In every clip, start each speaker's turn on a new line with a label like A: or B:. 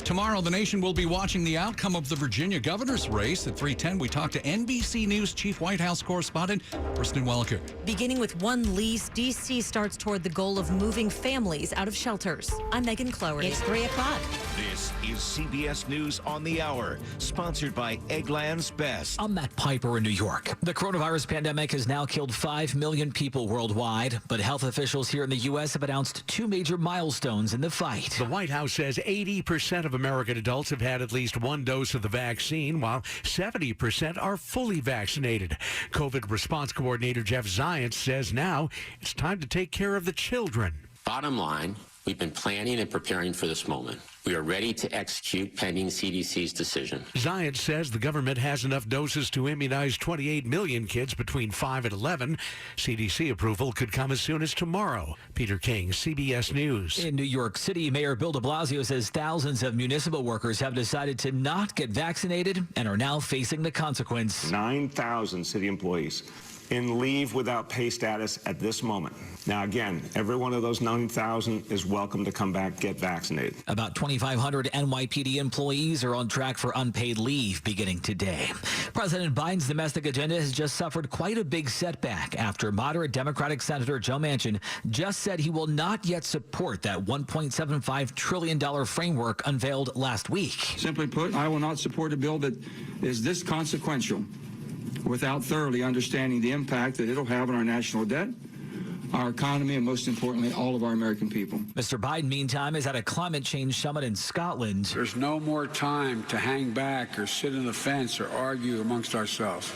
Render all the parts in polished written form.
A: Tomorrow, the nation will be watching the outcome of the Virginia governor's race. At 3:10, we talk to NBC News Chief White House correspondent Kristen Welker.
B: Beginning with one lease, D.C. starts toward the goal of moving families out of shelters. I'm Megan Cloherty.
C: It's 3 o'clock.
D: This is CBS News on the Hour, sponsored by Eggland's Best.
E: I'm Matt Piper in New York. The coronavirus pandemic has now killed 5 million people worldwide, but health officials here in the U.S. have announced 2 major milestones in the fight.
F: The White House says 80% of American adults have had at least one dose of the vaccine, while 70% are fully vaccinated. COVID response coordinator Jeff Zients says now it's time to take care of the children.
G: Bottom line, we've been planning and preparing for this moment. We are ready to execute pending CDC's decision.
F: Zients says the government has enough doses to immunize 28 million kids between 5 and 11. CDC approval could come as soon as tomorrow. Peter King, CBS News.
E: In New York City, Mayor Bill de Blasio says thousands of municipal workers have decided to not get vaccinated and are now facing the consequence.
H: 9,000 city employees in leave without pay status at this moment. Now, again, every one of those 9,000 is welcome to come back, get vaccinated.
E: About 2,500 NYPD employees are on track for unpaid leave beginning today. President Biden's domestic agenda has just suffered quite a big setback after moderate Democratic Senator Joe Manchin just said he will not yet support that $1.75 trillion framework unveiled last week.
I: Simply put, I will not support a bill that is this consequential without thoroughly understanding the impact that it'll have on our national debt, our economy, and most importantly, all of our American people.
E: Mr. Biden, meantime, is at a climate change summit in Scotland.
J: There's no more time to hang back or sit on the fence or argue amongst ourselves.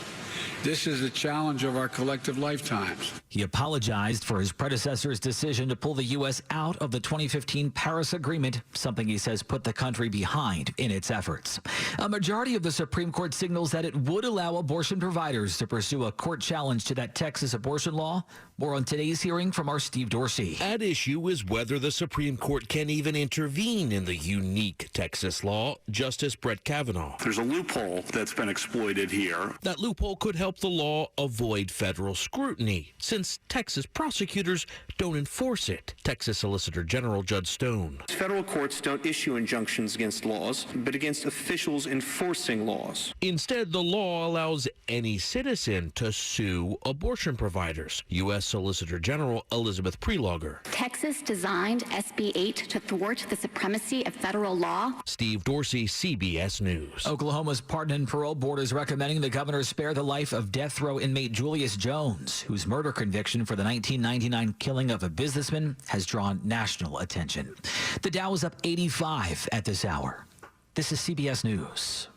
J: This is a challenge of our collective lifetimes.
E: He apologized for his predecessor's decision to pull the U.S. out of the 2015 Paris Agreement, something he says put the country behind in its efforts. A majority of the Supreme Court signals that it would allow abortion providers to pursue a court challenge to that Texas abortion law. More on today's hearing from our Steve Dorsey.
K: At issue is whether the Supreme Court can even intervene in the unique Texas law. Justice Brett Kavanaugh.
L: There's a loophole that's been exploited here.
K: That loophole could help the law avoid federal scrutiny, since Texas prosecutors don't enforce it. Texas Solicitor General Judd Stone.
L: Federal courts don't issue injunctions against laws, but against officials enforcing laws.
K: Instead, the law allows any citizen to sue abortion providers. U.S. Solicitor General Elizabeth Prelogger.
M: Texas designed SB 8 to thwart the supremacy of federal law.
K: Steve Dorsey, CBS News.
E: Oklahoma's Pardon and Parole Board is recommending the governor spare the life of death row inmate Julius Jones, whose murder conviction for the 1999 killing of a businessman has drawn national attention. The Dow is up 85 at this hour. This is CBS News.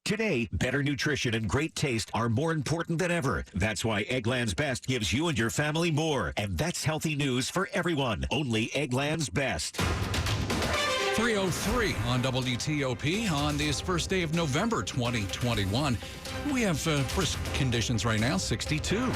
D: Today, better nutrition and great taste are more important than ever. That's why Eggland's Best gives you and your family more. And that's healthy news for everyone. Only Eggland's Best.
A: 3:03 on WTOP on this first day of November 2021. We have brisk conditions right now, 62.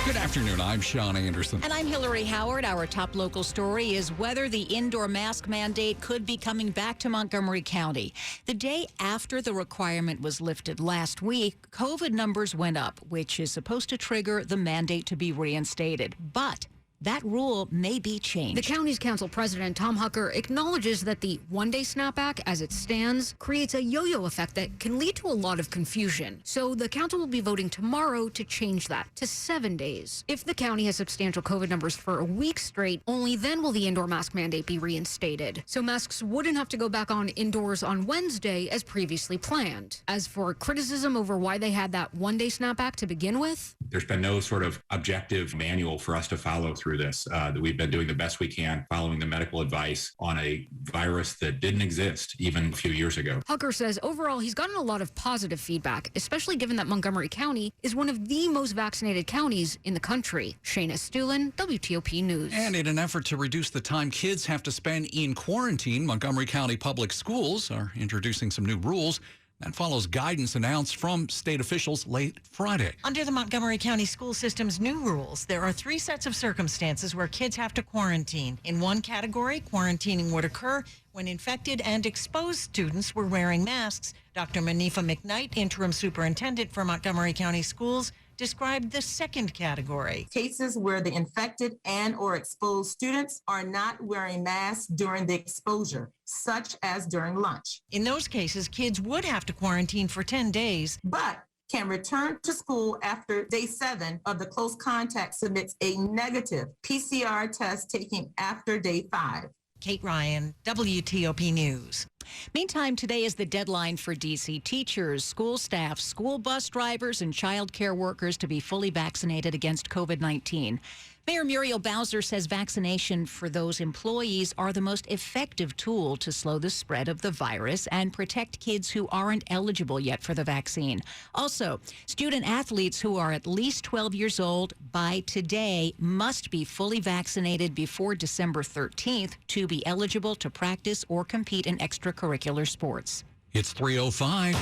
A: Good afternoon. I'm Sean Anderson.
C: And I'm Hillary Howard. Our top local story is whether the indoor mask mandate could be coming back to Montgomery County. The day after the requirement was lifted last week, COVID numbers went up, which is supposed to trigger the mandate to be reinstated. But that rule may be changed.
N: The county's council president, Tom Hucker, acknowledges that the one-day snapback, as it stands, creates a yo-yo effect that can lead to a lot of confusion. So the council will be voting tomorrow to change that to 7 days. If the county has substantial COVID numbers for a week straight, only then will the indoor mask mandate be reinstated. So masks wouldn't have to go back on indoors on Wednesday as previously planned. As for criticism over why they had that one-day snapback to begin with,
O: there's been no sort of objective manual for us to follow through this. That we've been doing the best we can, following the medical advice on a virus that didn't exist even a few years ago.
N: Hucker says overall he's gotten a lot of positive feedback, especially given that Montgomery County is one of the most vaccinated counties in the country. Shayna Stulin, WTOP News.
A: And in an effort to reduce the time kids have to spend in quarantine, Montgomery County Public Schools are introducing some new rules. That follows guidance announced from state officials late Friday.
P: Under the Montgomery County school system's new rules, there are 3 sets of circumstances where kids have to quarantine. In one category, quarantining would occur when infected and exposed students were wearing masks. Dr. Manifa McKnight, interim superintendent for Montgomery County Schools, described the second category.
Q: Cases where the infected and/or exposed students are not wearing masks during the exposure, such as during lunch.
P: In those cases, kids would have to quarantine for 10 days,
Q: but can return to school after day 7 of the close contact submits a negative PCR test taken after day 5.
P: Kate Ryan, WTOP News.
C: Meantime, today is the deadline for D.C. teachers, school staff, school bus drivers, and child care workers to be fully vaccinated against COVID-19. Mayor Muriel Bowser says vaccination for those employees are the most effective tool to slow the spread of the virus and protect kids who aren't eligible yet for the vaccine. Also, student athletes who are at least 12 years old by today must be fully vaccinated before December 13th to be eligible to practice or compete in extracurricular sports.
A: It's 3:05.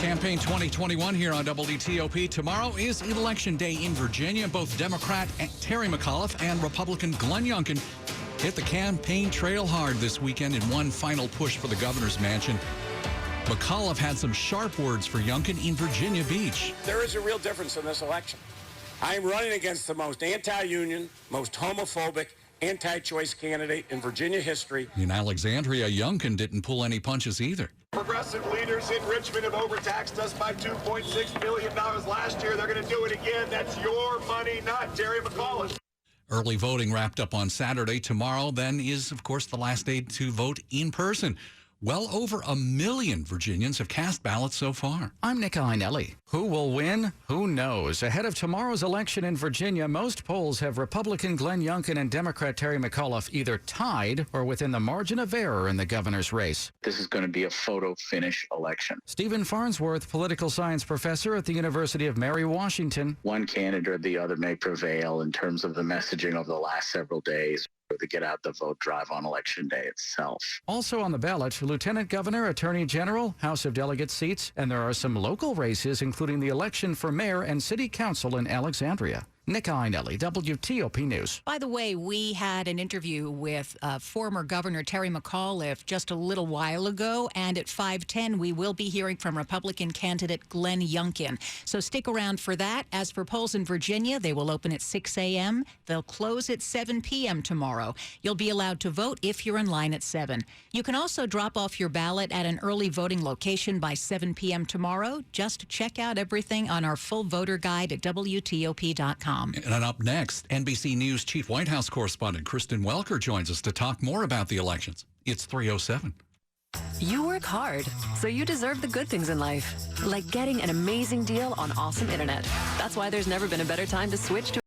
A: Campaign 2021 here on WTOP. Tomorrow is Election Day in Virginia. Both Democrat Terry McAuliffe and Republican Glenn Youngkin hit the campaign trail hard this weekend in one final push for the governor's mansion. McAuliffe had some sharp words for Youngkin in Virginia Beach.
R: There is a real difference in this election. I am running against the most anti-union, most homophobic, anti-choice candidate in Virginia history.
A: In Alexandria, Youngkin didn't pull any punches either.
R: Progressive leaders in Richmond have overtaxed us by $2.6 billion last year. They're going to do it again. That's your money, not Terry McAuliffe.
A: Early voting wrapped up on Saturday. Tomorrow, then, is, of course, the last day to vote in person. Well over 1 million Virginians have cast ballots so far.
S: I'm Nick Einelli. Who will win? Who knows? Ahead of tomorrow's election in Virginia, most polls have Republican Glenn Youngkin and Democrat Terry McAuliffe either tied or within the margin of error in the governor's race.
T: This is going to be a photo finish election.
S: Stephen Farnsworth, political science professor at the University of Mary Washington.
T: One candidate or the other may prevail in terms of the messaging over the last several days, or the get out the vote drive on election day itself.
S: Also on the ballot, Lieutenant Governor, Attorney General, House of Delegates seats, and there are some local races, including the election for mayor and city council in Alexandria. Nick Einelli, WTOP News.
C: By the way, we had an interview with former Governor Terry McAuliffe just a little while ago, and at 5:10 we will be hearing from Republican candidate Glenn Youngkin. So stick around for that. As for polls in Virginia, they will open at 6 a.m. They'll close at 7 p.m. tomorrow. You'll be allowed to vote if you're in line at 7. You can also drop off your ballot at an early voting location by 7 p.m. tomorrow. Just check out everything on our full voter guide at WTOP.com.
A: And up next, NBC News Chief White House correspondent Kristen Welker joins us to talk more about the elections. It's 3:07.
U: You work hard, so you deserve the good things in life, like getting an amazing deal on awesome internet. That's why there's never been a better time to switch to